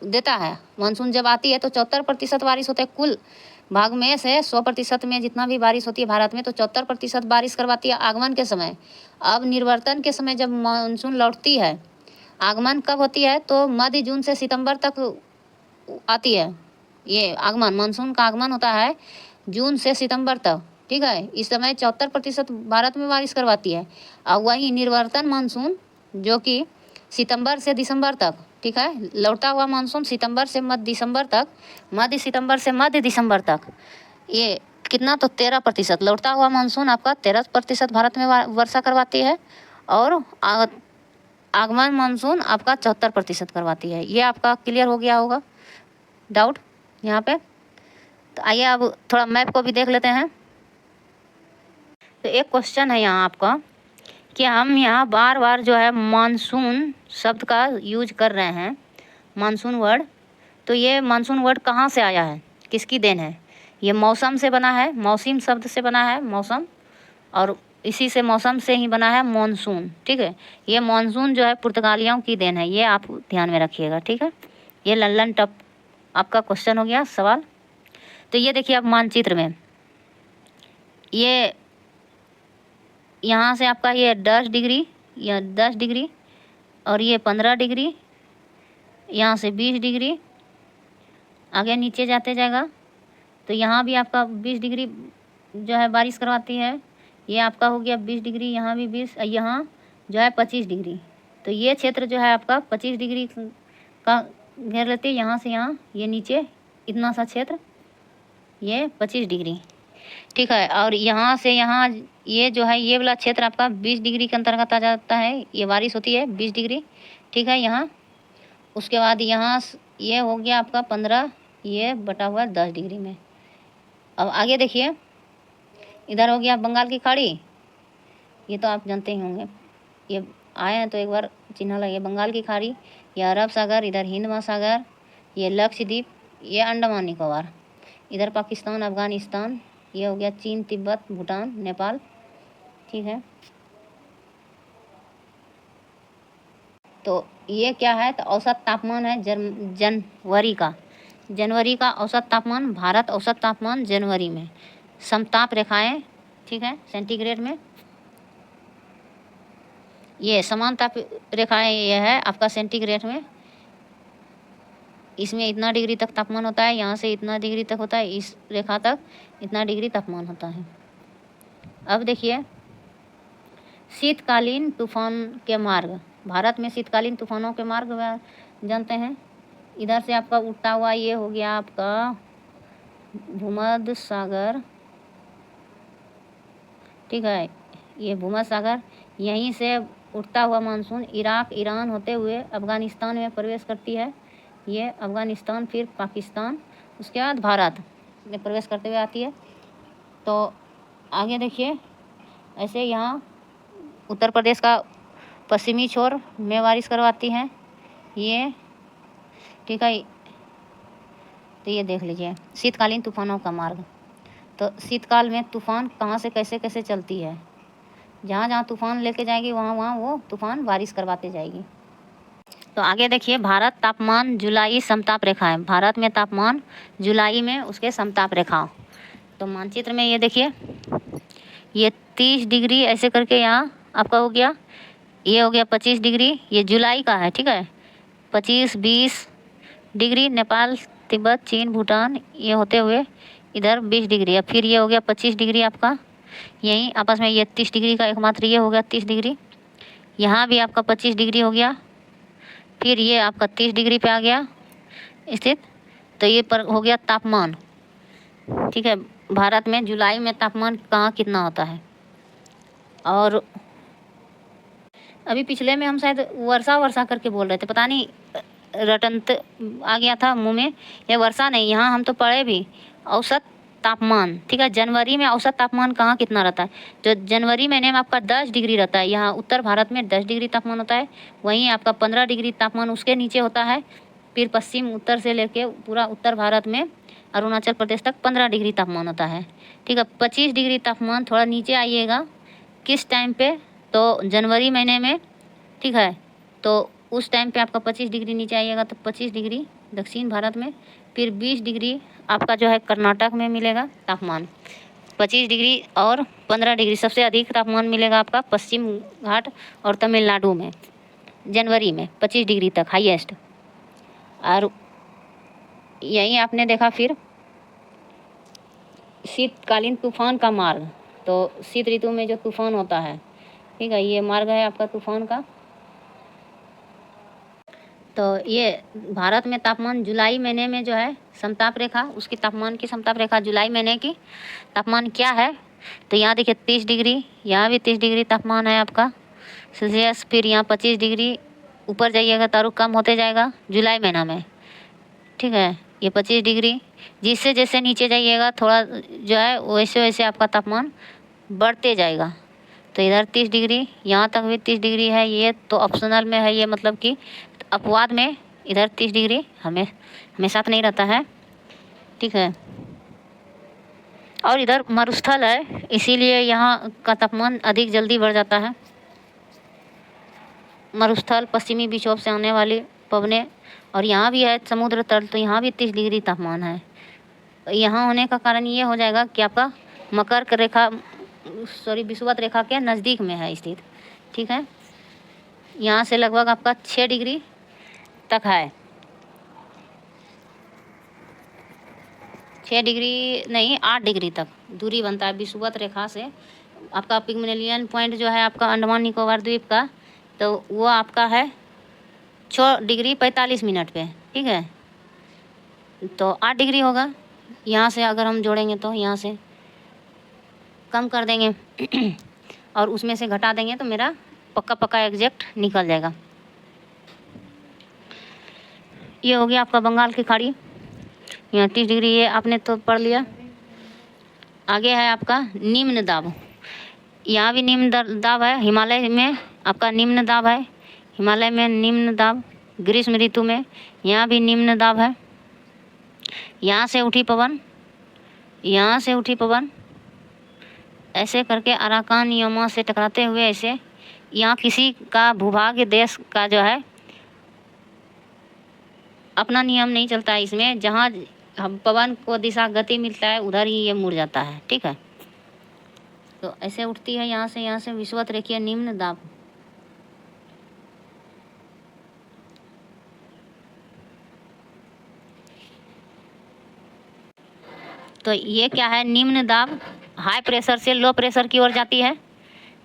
देता है। मानसून जब आती है तो 74% बारिश होता है। कुल भाग में से 100% में जितना भी बारिश होती है भारत में, तो 74% बारिश करवाती है आगमन के समय। अब निर्वर्तन के समय जब मानसून लौटती है, आगमन कब होती है, तो मध्य जून से सितंबर तक आती है। ये आगमन, मानसून का आगमन होता है जून से सितंबर तक, ठीक है। इस समय 74% भारत में बारिश करवाती है। और वही निर्वर्तन मानसून जो कि सितंबर से दिसंबर तक, ठीक है, लौटा हुआ मानसून सितंबर से मध्य दिसंबर तक, मध्य सितंबर से मध्य दिसंबर तक, ये कितना, तो 13%। लौटा हुआ मानसून आपका 13% भारत में वर्षा करवाती है, और आगमन मानसून आपका 74% करवाती है। ये आपका क्लियर हो गया होगा डाउट यहाँ पे। तो आइए अब थोड़ा मैप को भी देख लेते हैं। तो एक क्वेश्चन है यहाँ आपका कि हम यहाँ बार बार जो है मानसून शब्द का यूज कर रहे हैं, मानसून वर्ड। तो ये मानसून वर्ड कहाँ से आया है, किसकी देन है? ये मौसम से बना है, मौसम शब्द से बना है, मौसम, और इसी से मौसम से ही बना है मानसून, ठीक है। ये मानसून जो है पुर्तगालियों की देन है, ये आप ध्यान में रखिएगा, ठीक है। ये लल्लन टप आपका क्वेश्चन हो गया, सवाल। तो ये देखिए आप मानचित्र में, ये यहाँ से आपका ये 10 डिग्री, या 10 डिग्री, और ये 15 डिग्री, यहाँ से 20 डिग्री, आगे नीचे जाते जाएगा। तो यहाँ भी आपका 20 डिग्री जो है बारिश करवाती है। ये आपका हो गया 20 डिग्री, यहाँ भी 20, यहाँ जो है 25 डिग्री। तो ये क्षेत्र जो है आपका 25 डिग्री का घेर लेते हैं, यहाँ से यहाँ, ये नीचे इतना सा क्षेत्र, ये 25 डिग्री, ठीक है। और यहाँ से यहाँ ये जो है ये वाला क्षेत्र आपका 20 डिग्री के अंतर्गत आ जाता है, ये बारिश होती है 20 डिग्री, ठीक है। यहाँ उसके बाद यहाँ ये हो गया आपका 15, ये बटा हुआ 10 डिग्री में। अब आगे देखिए, इधर हो गया बंगाल की खाड़ी, ये तो आप जानते ही होंगे, ये आए हैं तो एक बार चिन्ह लगे। बंगाल की खाड़ी, ये अरब सागर, इधर हिंद महासागर, ये लक्षद्वीप, ये अंडमान निकोबार, इधर पाकिस्तान, अफगानिस्तान, ये हो गया चीन, तिब्बत, भूटान, नेपाल, ठीक है। तो ये क्या है, तो औसत तापमान है जनवरी का औसत तापमान, भारत औसत तापमान जनवरी में, समताप रेखाएं, ठीक है, सेंटीग्रेड में। ये समान ताप रेखाएं ये है आपका सेंटीग्रेड में। इसमें इतना डिग्री तक तापमान होता है, यहाँ से इतना डिग्री तक होता है, इस रेखा तक इतना डिग्री तापमान होता है। अब देखिए शीतकालीन तूफान के मार्ग। भारत में शीतकालीन तूफानों के मार्ग जानते हैं। इधर से आपका उठता हुआ ये हो गया आपका भूमध्य सागर, ठीक है, ये भूमध्य सागर। यहीं से उठता हुआ मानसून इराक ईरान होते हुए अफ़गानिस्तान में प्रवेश करती है। ये अफ़गानिस्तान फिर पाकिस्तान, उसके बाद भारत में प्रवेश करते हुए आती है। तो आगे देखिए ऐसे यहाँ उत्तर प्रदेश का पश्चिमी छोर में बारिश करवाती हैं ये, ठीक है। तो ये देख लीजिए शीतकालीन तूफानों का मार्ग। तो शीतकाल में तूफान कहाँ से कैसे कैसे चलती है, जहाँ जहाँ तूफान लेके जाएगी वहाँ वहाँ वो तूफान बारिश करवाते जाएगी। तो आगे देखिए भारत तापमान जुलाई समताप रेखा है। भारत में तापमान जुलाई में उसके समताप रेखा। तो मानचित्र में ये देखिए ये 30 डिग्री ऐसे करके यहाँ आपका हो गया, ये हो गया 25 डिग्री, ये जुलाई का है, ठीक है। 25 20 डिग्री नेपाल तिब्बत चीन भूटान ये होते हुए इधर 20 डिग्री। अब फिर ये हो गया 25 डिग्री आपका, यहीं आपस में ये 30 डिग्री का एकमात्र ये हो गया 30 डिग्री। यहाँ भी आपका 25 डिग्री हो गया, फिर ये आपका 30 डिग्री पे आ गया स्थित। तो ये पर हो गया तापमान, ठीक है। भारत में जुलाई में तापमान कहाँ कितना होता है। और अभी पिछले में हम शायद वर्षा करके बोल रहे थे, पता नहीं रटंत आ गया था मुंह में। ये वर्षा नहीं, यहाँ हम तो पढ़े भी औसत तापमान, ठीक है। जनवरी में औसत तापमान कहाँ कितना रहता है, जो जनवरी महीने में आपका 10 डिग्री रहता है। यहाँ उत्तर भारत में 10 डिग्री तापमान होता है, वहीं आपका 15 डिग्री तापमान उसके नीचे होता है। फिर पश्चिम उत्तर से लेके पूरा उत्तर भारत में अरुणाचल प्रदेश तक 15 डिग्री तापमान होता है, ठीक है। 25 डिग्री तापमान थोड़ा नीचे आइएगा किस टाइम पे, तो जनवरी महीने में, ठीक है। तो उस टाइम पे आपका 25 डिग्री नीचे आइएगा तो 25 डिग्री दक्षिण भारत में। फिर 20 डिग्री आपका जो है कर्नाटक में मिलेगा तापमान 25 डिग्री, और 15 डिग्री सबसे अधिक तापमान मिलेगा आपका पश्चिम घाट और तमिलनाडु में जनवरी में 25 डिग्री तक हाईएस्ट। और यहीं आपने देखा फिर शीतकालीन तूफान का मार्ग। तो शीत ऋतु में जो तूफान होता है, ठीक है, ये मार्ग है आपका तूफान का। तो ये भारत में तापमान जुलाई महीने में जो है समताप रेखा, उसकी तापमान की समताप रेखा जुलाई महीने की तापमान क्या है। तो यहाँ देखिए 30 डिग्री, यहाँ भी 30 डिग्री तापमान है आपका सेल्सियस। फिर यहाँ 25 डिग्री, ऊपर जाइएगा तो कम होते जाएगा जुलाई महीना में, ठीक है। ये 25 डिग्री, जिससे जैसे नीचे जाइएगा थोड़ा जो है वैसे वैसे आपका तापमान बढ़ते जाएगा। तो इधर 30 डिग्री, यहाँ तक भी 30 डिग्री है, ये तो ऑप्शनल में है, ये मतलब कि अपवाद में इधर 30 डिग्री हमेशा नहीं रहता है, ठीक है। और इधर मरुस्थल है, इसीलिए यहाँ का तापमान अधिक जल्दी बढ़ जाता है। मरुस्थल पश्चिमी विक्षोभ से आने वाली पवनें, और यहाँ भी है समुद्र तल, तो यहाँ भी 30 डिग्री तापमान है। यहाँ होने का कारण ये हो जाएगा कि आपका मकर रेखा विषुवत रेखा के नज़दीक में है स्थित, ठीक है। यहाँ से लगभग आपका 6 डिग्री तक है, 6 डिग्री नहीं 8 डिग्री तक दूरी बनता है विषुवत रेखा से। आपका पिग्मलियन पॉइंट जो है आपका अंडमान निकोबार द्वीप का, तो वो आपका है 6 डिग्री 45 मिनट पे, ठीक है। तो 8 डिग्री होगा। यहाँ से अगर हम जोड़ेंगे तो यहाँ से कम कर देंगे और उसमें से घटा देंगे तो मेरा पक्का एग्जैक्ट निकल जाएगा। ये हो गया आपका बंगाल की खाड़ी, यहाँ 30 डिग्री, ये आपने तो पढ़ लिया। आगे है आपका निम्न दाब, यहाँ भी निम्न दाब है। हिमालय में आपका निम्न दाब है, हिमालय में निम्न दाब। ग्रीष्म ऋतु में यहाँ भी निम्न दाब है। यहाँ से उठी पवन, यहाँ से उठी पवन, ऐसे करके अराकान नियमों से टकराते हुए ऐसे यहाँ किसी का भूभाग देश का जो है अपना नियम नहीं चलता है इसमें। जहाँ हम पवन को दिशा गति मिलता है उधर ही ये मुड़ जाता है, ठीक है। तो ऐसे उठती है यहाँ से विषुवत रेखीय निम्न दाब। तो ये क्या है, निम्न दाब हाई प्रेशर से लो प्रेशर की ओर जाती है।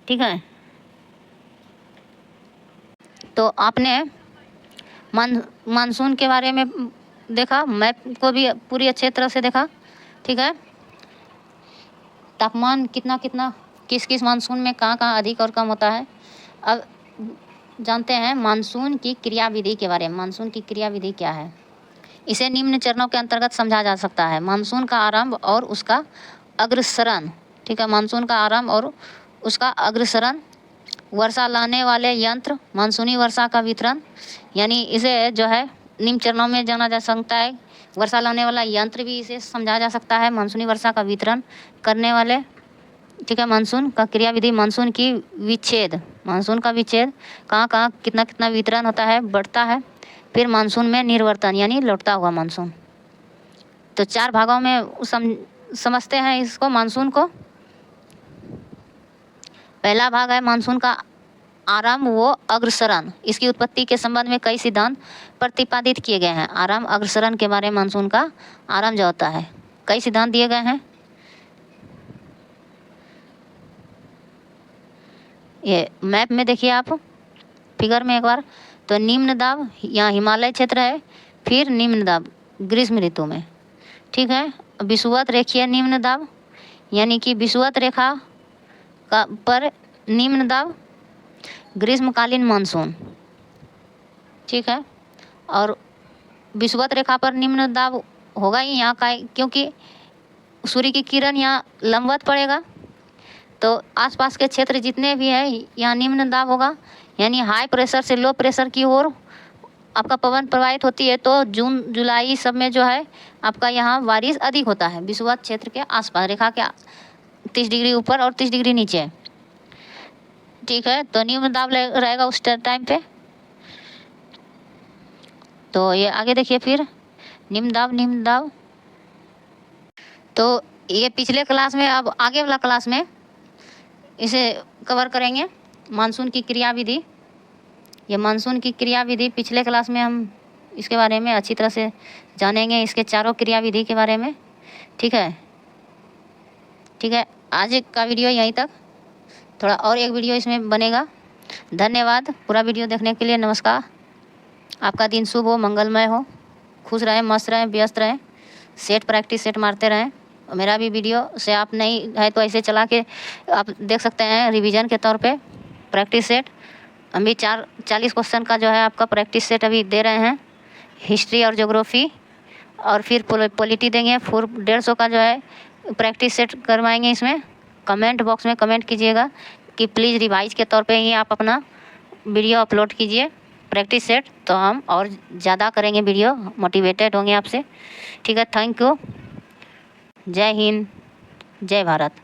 ठीक है, तो आपने मानसून के बारे में देखा, मैप को भी पूरी अच्छे तरह से देखा। ठीक है, तापमान कितना कितना किस किस मानसून में कहाँ कहाँ अधिक और कम होता है। अब जानते हैं मानसून की क्रियाविधि के बारे में। मानसून की क्रियाविधि क्या है, इसे निम्न चरणों के अंतर्गत समझा जा सकता है। मानसून का आरंभ और उसका अग्रसरण। ठीक है, मानसून का आरंभ और उसका अग्रसरण, वर्षा लाने वाले यंत्र, मानसूनी वर्षा का वितरण, यानी इसे जो है निम्न चरणों में जाना जा सकता है। वर्षा लाने वाला यंत्र भी इसे समझा जा सकता है, मानसूनी वर्षा का वितरण करने वाले। ठीक है, मानसून का क्रियाविधि, मानसून की विच्छेद, मानसून का विच्छेद कहाँ कहाँ कितना कितना वितरण होता है, बढ़ता है। फिर मानसून में निर्वर्तन यानी लौटता हुआ मानसून। तो 4 भागों में समझते हैं इसको, मानसून को। पहला भाग है मानसून का आरंभ व अग्रसरण। इसकी उत्पत्ति के संबंध में कई सिद्धांत प्रतिपादित किए गए हैं। आरंभ अग्रसरण के बारे में मानसून का आरंभ जो होता है, कई सिद्धांत दिए गए हैं। ये मैप में देखिए आप, फिगर में एक बार। तो निम्न दाब यहाँ हिमालय क्षेत्र है, फिर निम्न दाब ग्रीष्म ऋतु में। ठीक है, विषुवत रेखीय निम्न दाब यानी कि विषुवत रेखा का पर निम्न दाब ग्रीष्मकालीन मानसून। ठीक है, और विषुवत रेखा पर निम्न दाब होगा ही यहाँ का, क्योंकि सूर्य की किरण यहाँ लंबवत पड़ेगा, तो आसपास के क्षेत्र जितने भी हैं यहाँ निम्न दाब होगा। यानी हाई प्रेशर से लो प्रेशर की ओर आपका पवन प्रवाहित होती है, तो जून जुलाई सब में जो है आपका यहाँ बारिश अधिक होता है विषुवत क्षेत्र के आसपास, रेखा के 30 डिग्री ऊपर और 30 डिग्री नीचे। ठीक है, तो निम्न दाब रहेगा उस टाइम पे। तो ये आगे देखिए, फिर निम्न दाब। तो ये पिछले क्लास में, अब आगे वाला क्लास में इसे कवर करेंगे, मानसून की क्रियाविधि। ये मानसून की क्रियाविधि पिछले क्लास में हम इसके बारे में अच्छी तरह से जानेंगे, इसके चारों क्रियाविधि के बारे में। ठीक है, ठीक है, आज का वीडियो यहीं तक, थोड़ा और एक वीडियो इसमें बनेगा। धन्यवाद पूरा वीडियो देखने के लिए। नमस्कार, आपका दिन शुभ हो, मंगलमय हो, खुश रहें, मस्त रहें, व्यस्त रहें, सेट प्रैक्टिस सेट मारते रहें। मेरा भी वीडियो से आप नहीं है तो ऐसे चला के आप देख सकते हैं रिवीजन के तौर पे प्रैक्टिस सेट। हम भी 40 क्वेश्चन का जो है आपका प्रैक्टिस सेट अभी दे रहे हैं, हिस्ट्री और ज्योग्राफी, और फिर पॉलिटी देंगे। 150 का जो है प्रैक्टिस सेट करवाएंगे। इसमें कमेंट बॉक्स में कमेंट कीजिएगा कि प्लीज़ रिवाइज के तौर पे ही आप अपना वीडियो अपलोड कीजिए प्रैक्टिस सेट, तो हम और ज़्यादा करेंगे वीडियो, मोटिवेटेड होंगे आपसे। ठीक है, थैंक यू। जय हिंद, जय भारत।